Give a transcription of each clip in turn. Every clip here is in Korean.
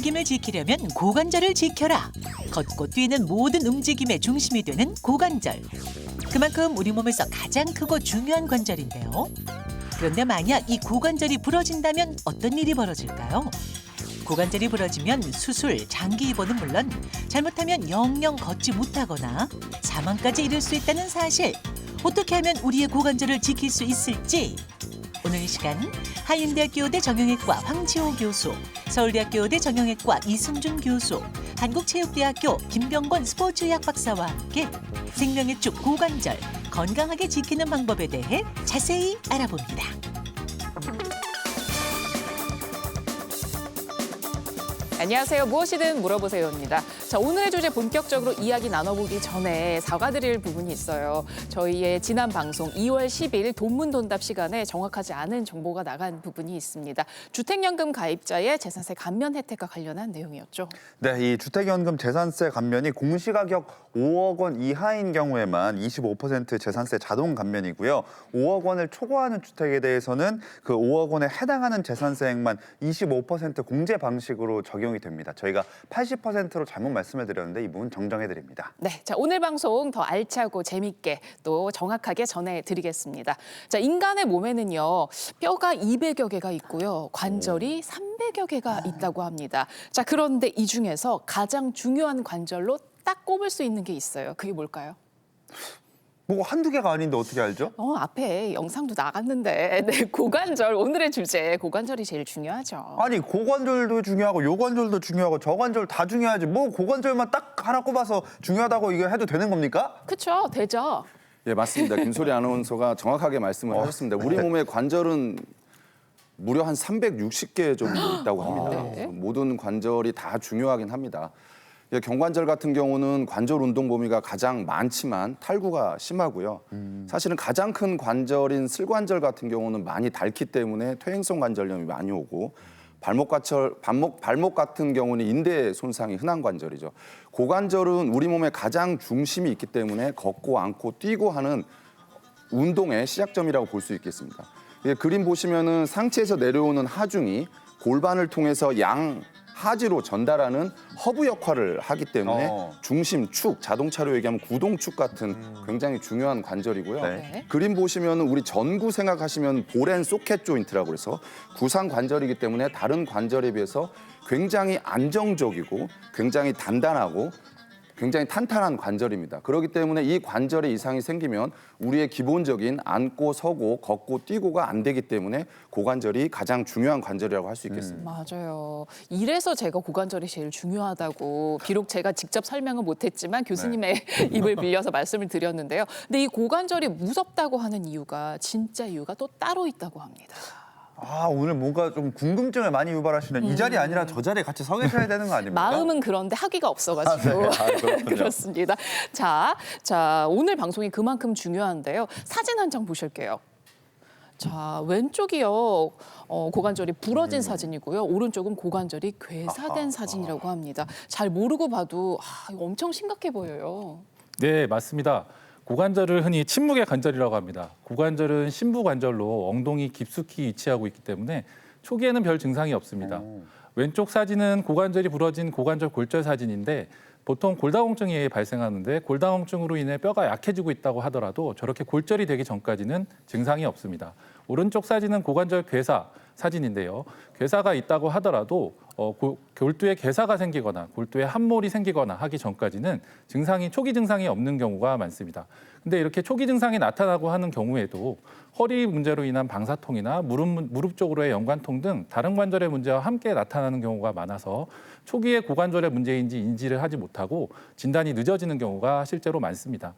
움직임을 지키려면 고관절을 지켜라. 걷고 뛰는 모든 움직임의 중심이 되는 고관절. 그만큼 우리 몸에서 가장 크고 중요한 관절인데요. 그런데 만약 이 고관절이 부러진다면 어떤 일이 벌어질까요? 고관절이 부러지면 수술, 장기 입원은 물론 잘못하면 영영 걷지 못하거나 사망까지 이를 수 있다는 사실. 어떻게 하면 우리의 고관절을 지킬 수 있을지. 오늘 이 시간 한림대학교 의대 정형외과 황지호 교수, 서울대학교 의대 정형외과 이승준 교수, 한국체육대학교 김병권 스포츠의학 박사와 함께 생명의 축 고관절 건강하게 지키는 방법에 대해 자세히 알아봅니다. 안녕하세요. 무엇이든 물어보세요입니다. 자, 오늘의 주제 본격적으로 이야기 나눠보기 전에 사과드릴 부분이 있어요. 저희의 지난 방송 2월 10일 돈문돈답 시간에 정확하지 않은 정보가 나간 부분이 있습니다. 주택연금 가입자의 재산세 감면 혜택과 관련한 내용이었죠. 네, 이 주택연금 재산세 감면이 공시가격 5억 원 이하인 경우에만 25% 재산세 자동 감면이고요. 5억 원을 초과하는 주택에 대해서는 그 5억 원에 해당하는 재산세액만 25% 공제 방식으로 적용이 됩니다. 저희가 80%로 잘못 말씀을 드렸는데 이 부분 정정해 드립니다. 네, 자, 오늘 방송 더 알차고 재밌게 또 정확하게 전해드리겠습니다. 자, 인간의 몸에는요, 뼈가 200여 개가 있고요, 관절이 300여 개가 있다고 합니다. 자, 그런데 이 중에서 가장 중요한 관절로 딱 꼽을 수 있는 게 있어요. 그게 뭘까요? 뭐 한두 개가 아닌데 어떻게 알죠? 앞에 영상도 나갔는데, 네, 고관절, 오늘의 주제, 고관절이 제일 중요하죠. 아니 고관절도 중요하고 요관절도 중요하고 저관절 다 중요하지 뭐 고관절만 딱 하나 꼽아서 중요하다고 이거 해도 되는 겁니까? 그렇죠, 되죠. 예, 맞습니다. 김소리 아나운서가 정확하게 말씀을 하셨습니다. 우리 몸의 관절은 무려 한 360개 정도 있다고 합니다. 네. 모든 관절이 다 중요하긴 합니다. 예, 경관절 같은 경우는 관절 운동 범위가 가장 많지만 탈구가 심하고요. 사실은 가장 큰 관절인 슬관절 같은 경우는 많이 닳기 때문에 퇴행성 관절염이 많이 오고 발목 같은 경우는 인대 손상이 흔한 관절이죠. 고관절은 우리 몸의 가장 중심이 있기 때문에 걷고 앉고 뛰고 하는 운동의 시작점이라고 볼 수 있겠습니다. 예, 그림 보시면은 상체에서 내려오는 하중이 골반을 통해서 양 하지로 전달하는 허브 역할을 하기 때문에 중심, 축, 자동차로 얘기하면 구동축 같은 굉장히 중요한 관절이고요. 네. 그림 보시면 우리 전구 생각하시면 볼앤 소켓 조인트라고 그래서 구상 관절이기 때문에 다른 관절에 비해서 굉장히 안정적이고 굉장히 단단하고 굉장히 탄탄한 관절입니다. 그렇기 때문에 이 관절에 이상이 생기면 우리의 기본적인 앉고 서고 걷고 뛰고가 안 되기 때문에 고관절이 가장 중요한 관절이라고 할 수 있겠습니다. 맞아요. 이래서 제가 고관절이 제일 중요하다고 비록 제가 직접 설명은 못했지만 교수님의 입을 빌려서 말씀을 드렸는데요. 근데 이 고관절이 무섭다고 하는 이유가 진짜 이유가 또 따로 있다고 합니다. 아 오늘 뭔가 좀 궁금증을 많이 유발하시는 이 자리 아니라 저 자리에 같이 서 계셔야 되는 거 아닙니까? 마음은 그런데 하기가 없어가지고. 그렇군요. 그렇습니다. 자, 오늘 방송이 그만큼 중요한데요. 사진 한 장 보실게요. 자, 왼쪽이요, 고관절이 부러진 사진이고요. 오른쪽은 고관절이 괴사된 사진이라고 합니다. 잘 모르고 봐도 이거 엄청 심각해 보여요. 네, 맞습니다. 고관절을 흔히 침묵의 관절이라고 합니다. 고관절은 심부 관절로 엉덩이 깊숙이 위치하고 있기 때문에 초기에는 별 증상이 없습니다. 왼쪽 사진은 고관절이 부러진 고관절 골절 사진인데 보통 골다공증이 발생하는데 골다공증으로 인해 뼈가 약해지고 있다고 하더라도 저렇게 골절이 되기 전까지는 증상이 없습니다. 오른쪽 사진은 고관절 괴사 사진인데요. 괴사가 있다고 하더라도 골두에 괴사가 생기거나 골두에 함몰이 생기거나 하기 전까지는 초기 증상이 없는 경우가 많습니다. 근데 이렇게 초기 증상이 나타나고 하는 경우에도 허리 문제로 인한 방사통이나 무릎 쪽으로의 연관통 등 다른 관절의 문제와 함께 나타나는 경우가 많아서 초기에 고관절의 문제인지 인지를 하지 못하고 진단이 늦어지는 경우가 실제로 많습니다.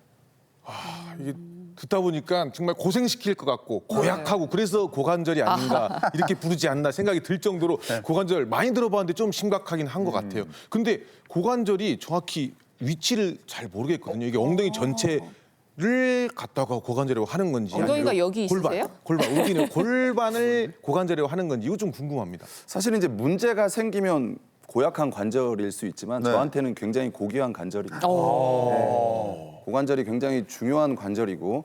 이게 듣다 보니까 정말 고생시킬 것 같고 고약하고 그래서 고관절이 아닌가 이렇게 부르지 않나 생각이 들 정도로 고관절 많이 들어봤는데 좀 심각하긴 한 것 같아요. 근데 고관절이 정확히 위치를 잘 모르겠거든요. 이게 엉덩이 전체를 갖다가 고관절이라고 하는 건지 엉덩이가 아니면 여기 있으세요? 골반 여기는 골반을 고관절이라고 하는 건지 이거 좀 궁금합니다. 사실 이제 문제가 생기면 고약한 관절일 수 있지만 저한테는 굉장히 고귀한 관절입니다. 고관절이 굉장히 중요한 관절이고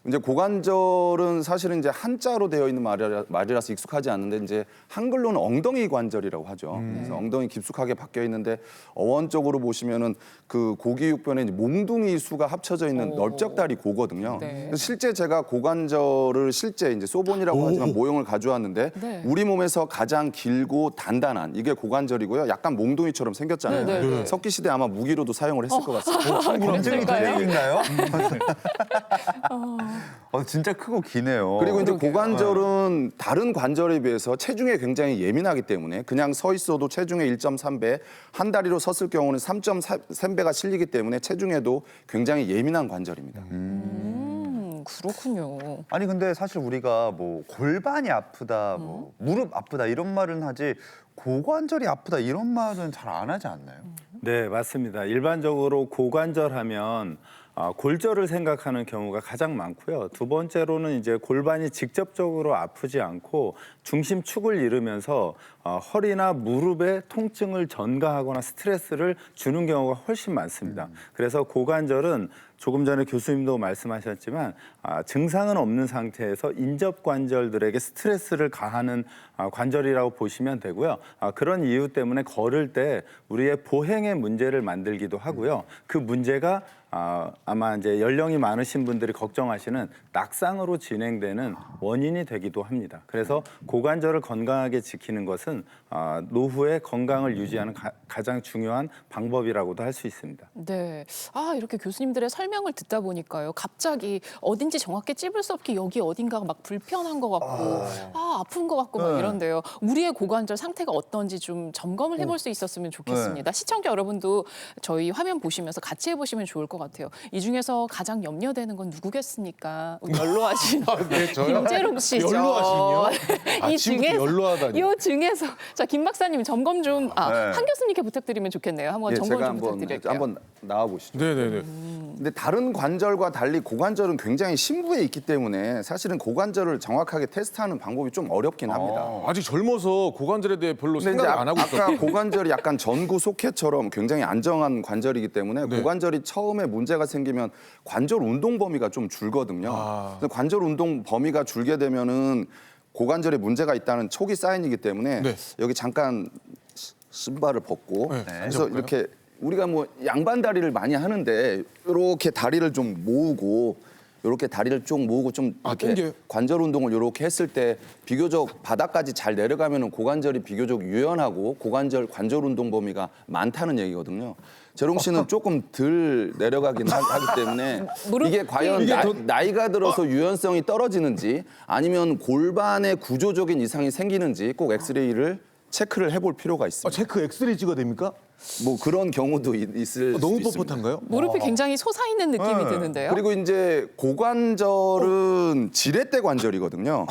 이제 고관절은 사실은 이제 한자로 되어 있는 말이라서 익숙하지 않는데 이제 한글로는 엉덩이 관절이라고 하죠. 그래서 엉덩이 깊숙하게 박혀 있는데 어원적으로 보시면은 그 고기육변에 이제 몽둥이 수가 합쳐져 있는 넓적다리 고거든요. 네. 그래서 실제 제가 고관절을 실제 이제 소본이라고 하지만 모형을 가져왔는데 네. 우리 몸에서 가장 길고 단단한 이게 고관절이고요. 약간 몽둥이처럼 생겼잖아요. 네, 네, 네. 석기 시대 아마 무기로도 사용을 했을 것 같습니다. 검증이 그럴까요? 된 얘기인가요? 진짜 크고 기네요. 그리고 이제 그러게요. 고관절은 다른 관절에 비해서 체중에 굉장히 예민하기 때문에 그냥 서 있어도 체중의 1.3배, 한 다리로 섰을 경우는 3.3배가 실리기 때문에 체중에도 굉장히 예민한 관절입니다. 그렇군요. 아니 근데 사실 우리가 뭐 골반이 아프다, 뭐 무릎 아프다 이런 말은 하지 고관절이 아프다 이런 말은 잘 안 하지 않나요? 네, 맞습니다. 일반적으로 고관절 하면 골절을 생각하는 경우가 가장 많고요. 두 번째로는 이제 골반이 직접적으로 아프지 않고 중심축을 잃으면서 허리나 무릎에 통증을 전가하거나 스트레스를 주는 경우가 훨씬 많습니다. 그래서 고관절은 조금 전에 교수님도 말씀하셨지만 증상은 없는 상태에서 인접관절들에게 스트레스를 가하는 관절이라고 보시면 되고요. 그런 이유 때문에 걸을 때 우리의 보행에 문제를 만들기도 하고요. 그 문제가 아마 이제 연령이 많으신 분들이 걱정하시는 낙상으로 진행되는 원인이 되기도 합니다. 그래서 고관절을 건강하게 지키는 것은 노후의 건강을 유지하는 가장 중요한 방법이라고도 할 수 있습니다. 네. 이렇게 교수님들의 설명을 듣다 보니까요. 갑자기 어딘지 정확히 찝을 수 없게 여기 어딘가가 막 불편한 것 같고, 아픈 것 같고 막 이런데요. 우리의 고관절 상태가 어떤지 좀 점검을 해볼 수 있었으면 좋겠습니다. 시청자 여러분도 저희 화면 보시면서 같이 해보시면 좋을 것 같아요. 이 중에서 가장 염려되는 건 누구겠습니까? 연로하신 네, 저요? 김재롱 씨죠. 연로하시군요. 이 아침부터 연로하다니. 이 중에서 자, 김 박사님 점검 좀 한 교수님께 부탁드리면 좋겠네요. 한번 예, 점검 제가 좀 부탁드릴게요. 한번 나와 보시죠. 네네네. 근데 다른 관절과 달리 고관절은 굉장히 심부에 있기 때문에 사실은 고관절을 정확하게 테스트하는 방법이 좀 어렵긴 합니다. 아직 젊어서 고관절에 대해 별로 근데 이제 생각을 안 하고 아까 있었거든요. 고관절이 약간 전구 속해처럼 굉장히 안정한 관절이기 때문에 네. 고관절이 처음에 문제가 생기면 관절 운동 범위가 좀 줄거든요. 근데 관절 운동 범위가 줄게 되면은 고관절에 문제가 있다는 초기 사인이기 때문에 네. 여기 잠깐 신발을 벗고 네, 그래서 앉아볼까요? 이렇게 우리가 뭐 양반 다리를 많이 하는데 이렇게 다리를 좀 모으고 이렇게 다리를 쭉 모으고 좀 이렇게 당겨요? 관절 운동을 이렇게 했을 때 비교적 바닥까지 잘 내려가면은 고관절이 비교적 유연하고 고관절 관절 운동 범위가 많다는 얘기거든요. 재롱 씨는 조금 덜 내려가긴 하기 때문에 무릎 이게 과연 이게 더- 나이가 들어서 유연성이 떨어지는지 아니면 골반에 구조적인 이상이 생기는지 꼭 엑스레이를 체크를 해볼 필요가 있습니다. 체크 엑스레이 찍어야 됩니까? 뭐 그런 경우도 있을 너무 수도 있습니다. 뻣뻣한가요? 무릎이 굉장히 솟아있는 느낌이 드는데요. 그리고 이제 고관절은 지렛대 관절이거든요.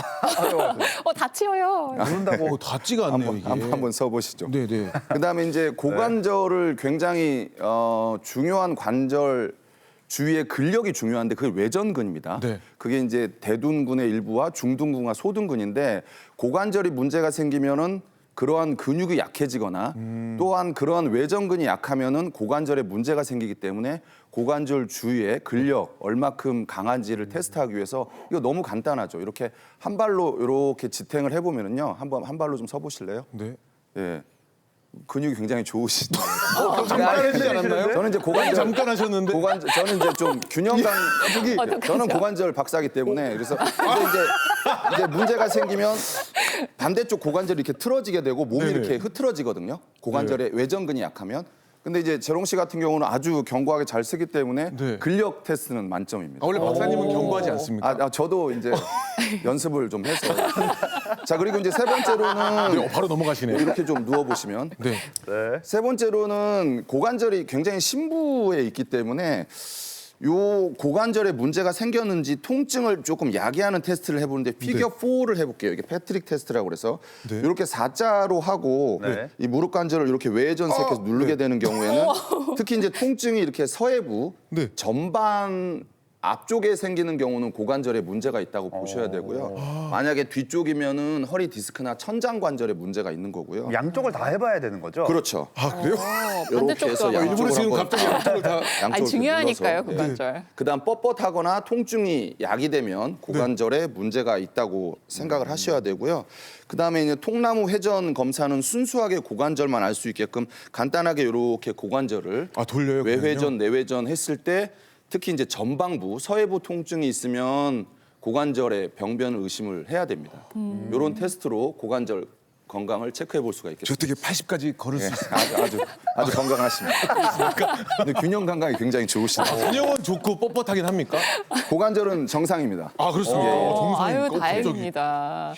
다 치워요. 모른다고. 닿지가 않네요 이게. 한번 써보시죠. 네네. 그다음에 이제 고관절을 굉장히 중요한 관절 주위의 근력이 중요한데 그게 외전근입니다. 네. 그게 이제 대둔근의 일부와 중둔근과 소둔근인데 고관절이 문제가 생기면은 그러한 근육이 약해지거나 또한 그러한 외전근이 약하면은 고관절에 문제가 생기기 때문에 고관절 주위의 근력 얼마큼 강한지를 테스트하기 위해서 이거 너무 간단하죠. 이렇게 한 발로 이렇게 지탱을 해보면은요. 한번 한 발로 좀 서보실래요? 네. 예. 근육이 굉장히 좋으시죠. 잠깐 하시지 않았나요? 저는 이제 고관절 잠깐 하셨는데. 저는 이제 좀 균형감 어떡하죠? 저는 고관절 박사기 때문에 그래서 이제 문제가 생기면 반대쪽 고관절이 이렇게 틀어지게 되고 몸이 네네. 이렇게 흐트러지거든요. 고관절의 외전근이 약하면. 근데 이제 재롱 씨 같은 경우는 아주 견고하게 잘 쓰기 때문에 네. 근력 테스트는 만점입니다. 원래 박사님은 견고하지 않습니까? 저도 이제 연습을 좀 해서. 자, 그리고 이제 세 번째로는 네, 바로 넘어가시네요. 이렇게 좀 누워 보시면 네. 세 번째로는 고관절이 굉장히 심부에 있기 때문에 요 고관절에 문제가 생겼는지 통증을 조금 야기하는 테스트를 해보는데 피겨 4를 해볼게요. 이게 패트릭 테스트라고 그래서 네. 이렇게 4자로 하고 네. 이 무릎 관절을 이렇게 외전색해서 누르게 되는 경우에는 특히 이제 통증이 이렇게 서해부 네. 전반에 앞쪽에 생기는 경우는 고관절에 문제가 있다고 보셔야 되고요. 만약에 뒤쪽이면은 허리 디스크나 천장 관절에 문제가 있는 거고요. 양쪽을 다 해봐야 되는 거죠? 그렇죠. 아 그래요? 반대쪽도 해서 하고. 양쪽으로 일부러 지금 한번 갑자기 양쪽을 다 양쪽을 아니, 중요하니까요, 눌러서. 고관절. 그다음 뻣뻣하거나 통증이 야기되면 고관절에 문제가 있다고 생각을 하셔야 되고요. 그다음에 이제 통나무 회전 검사는 순수하게 고관절만 알 수 있게끔 간단하게 이렇게 고관절을 돌려요. 외회전, 내회전 했을 때 특히 이제 전방부, 서해부 통증이 있으면 고관절의 병변 의심을 해야 됩니다. 이런 테스트로 고관절 건강을 체크해 볼 수가 저 있겠습니다. 되게 80까지 걸을 수 있어요. 아주 건강하십니다. 근데 균형 감각이 굉장히 좋으시네요. 근육은 좋고 뻣뻣하긴 합니까? 고관절은 정상입니다. 아 그렇습니까? 아유, 정상입니까? 갑자기. 다행입니다.